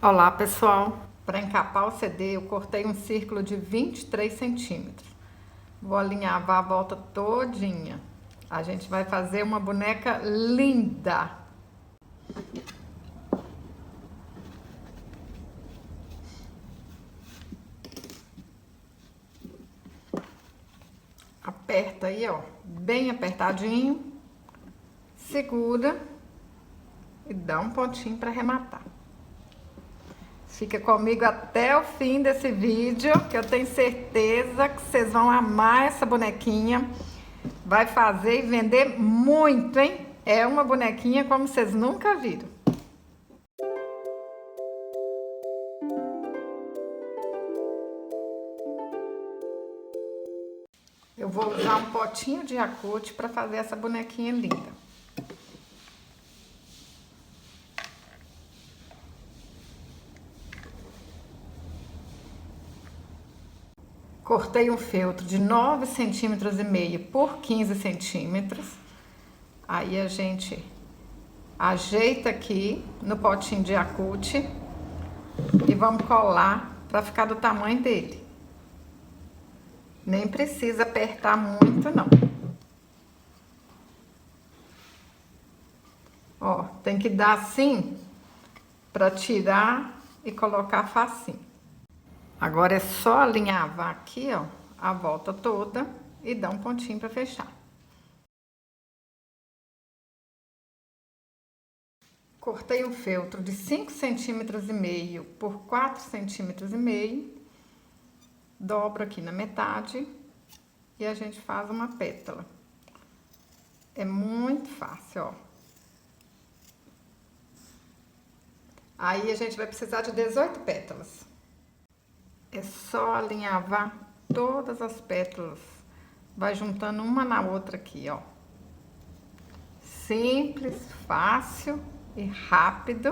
Olá pessoal, para encapar o CD eu cortei um círculo de 23 centímetros. Vou alinhavar a volta todinha. A gente vai fazer uma boneca linda. Aperta aí, ó, bem apertadinho. Segura e dá um pontinho para arrematar. Fica comigo até o fim desse vídeo, que eu tenho certeza que vocês vão amar essa bonequinha. Vai fazer e vender muito, hein? É uma bonequinha como vocês nunca viram. Eu vou usar um potinho de Yakult para fazer essa bonequinha linda. Cortei um feltro de 9,5 centímetros por 15 centímetros. Aí a gente ajeita aqui no potinho de Yakult e vamos colar para ficar do tamanho dele. Nem precisa apertar muito, não. Ó, tem que dar assim para tirar e colocar facinho. Agora é só alinhavar aqui, ó, a volta toda e dar um pontinho para fechar. Cortei um feltro de 5,5 centímetros por 4,5 centímetros. Dobro aqui na metade e a gente faz uma pétala. É muito fácil, ó. Aí a gente vai precisar de 18 pétalas. É só alinhavar todas as pétalas. Vai juntando uma na outra aqui, ó. Simples, fácil e rápido.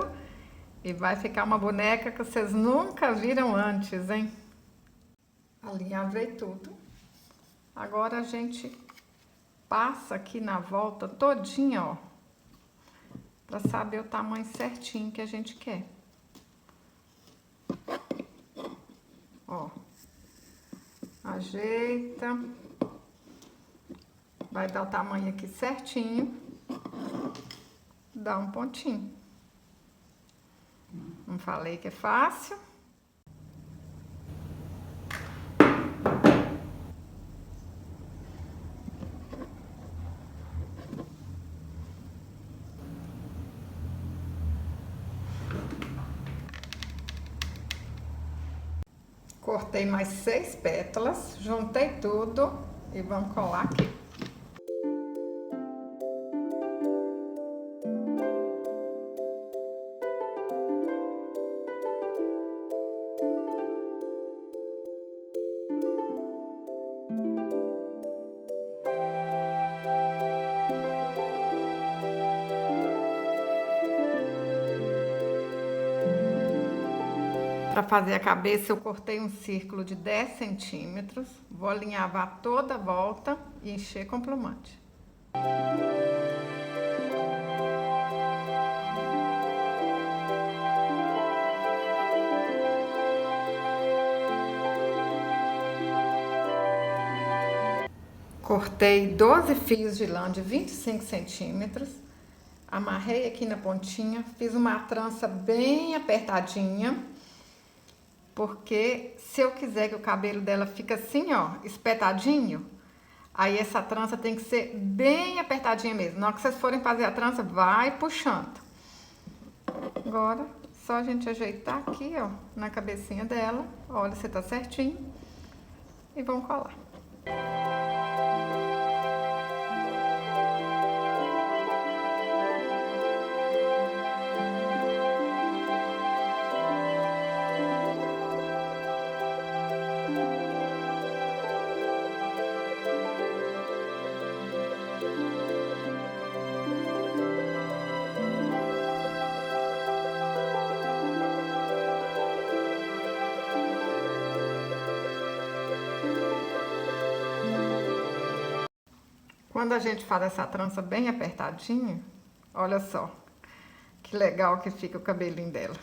E vai ficar uma boneca que vocês nunca viram antes, hein? Alinhavei tudo. Agora a gente passa aqui na volta todinha, ó. Pra saber o tamanho certinho que a gente quer. Ó, ajeita, vai dar o tamanho aqui certinho, dá um pontinho. Não falei que é fácil? Cortei mais 6 pétalas, juntei tudo e vamos colar aqui. Para fazer a cabeça, eu cortei um círculo de 10 centímetros. Vou alinhavar toda a volta e encher com plumante. Cortei 12 fios de lã de 25 centímetros. Amarrei aqui na pontinha, fiz uma trança bem apertadinha. Porque se eu quiser que o cabelo dela fique assim, ó, espetadinho, aí essa trança tem que ser bem apertadinha mesmo. Na hora que vocês forem fazer a trança, vai puxando. Agora, só a gente ajeitar aqui, ó, na cabecinha dela. Olha se tá certinho. E vamos colar. Quando a gente faz essa trança bem apertadinha, olha só que legal que fica o cabelinho dela.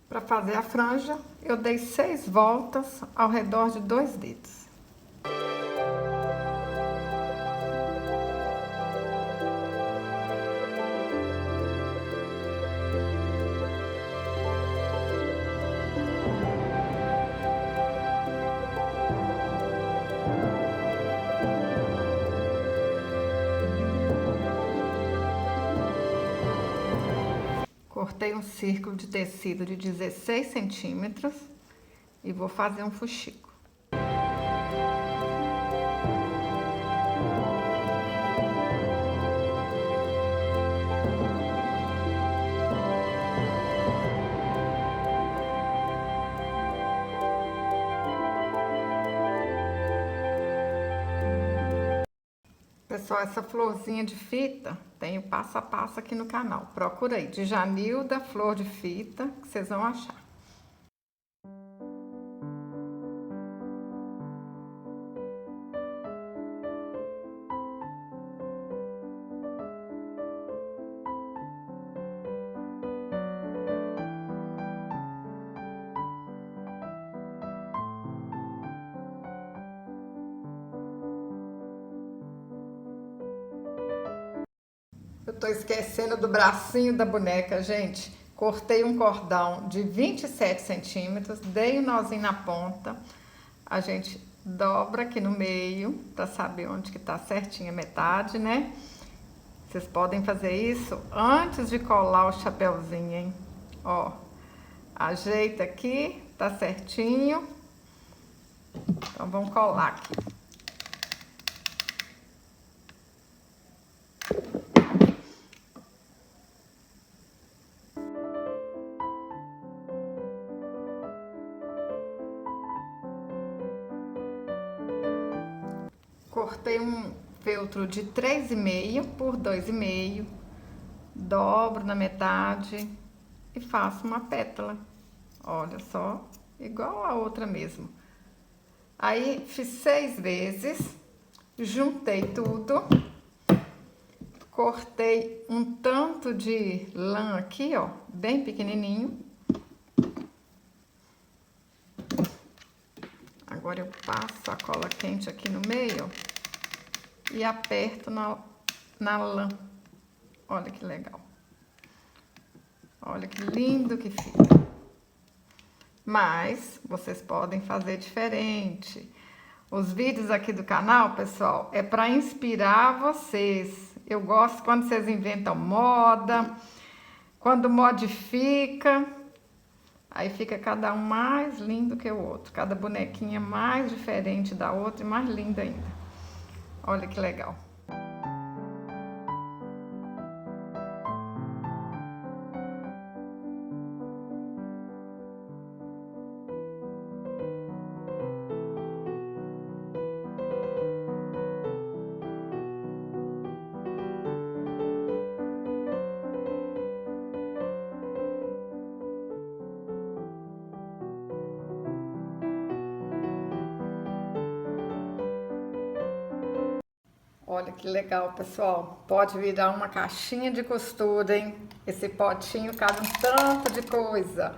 Para fazer a franja, eu dei 6 voltas ao redor de 2 dedos. Cortei um círculo de tecido de 16 centímetros e vou fazer um fuxico. Pessoal, essa florzinha de fita tem o passo a passo aqui no canal. Procura aí, Djanilda Flor de Fita, que vocês vão achar. Eu tô esquecendo do bracinho da boneca, gente. Cortei um cordão de 27 centímetros, dei um nozinho na ponta. A gente dobra aqui no meio, pra saber onde que tá certinho a metade, né? Vocês podem fazer isso antes de colar o chapéuzinho, hein? Ó, ajeita aqui, tá certinho. Então, vamos colar aqui. Cortei um feltro de 3,5 por 2,5, dobro na metade e faço uma pétala. Olha só, igual a outra mesmo. Aí fiz 6 vezes, juntei tudo, cortei um tanto de lã aqui, ó, bem pequenininho. Agora eu passo a cola quente aqui no meio e aperto na lã. Olha que legal. Olha que lindo que fica. Mas vocês podem fazer diferente. Os vídeos aqui do canal, pessoal, é para inspirar vocês. Eu gosto quando vocês inventam moda, quando modifica. Aí fica cada um mais lindo que o outro. Cada bonequinha mais diferente da outra e mais linda ainda. Olha que legal. Olha que legal, pessoal. Pode virar uma caixinha de costura, hein? Esse potinho cabe um tanto de coisa.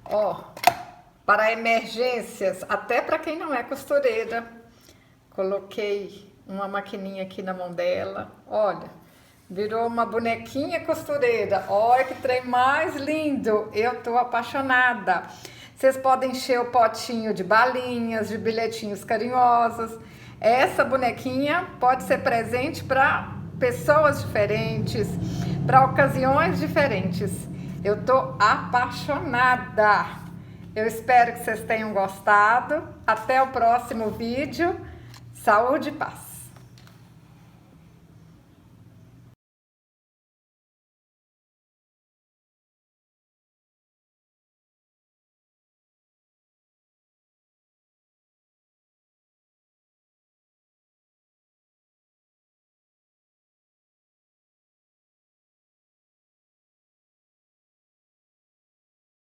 Ó, para emergências, até para quem não é costureira. Coloquei uma maquininha aqui na mão dela. Olha, virou uma bonequinha costureira. Olha que trem mais lindo. Eu tô apaixonada. Vocês podem encher o potinho de balinhas, de bilhetinhos carinhosos. Essa bonequinha pode ser presente para pessoas diferentes, para ocasiões diferentes. Eu tô apaixonada. Eu espero que vocês tenham gostado. Até o próximo vídeo. Saúde e paz.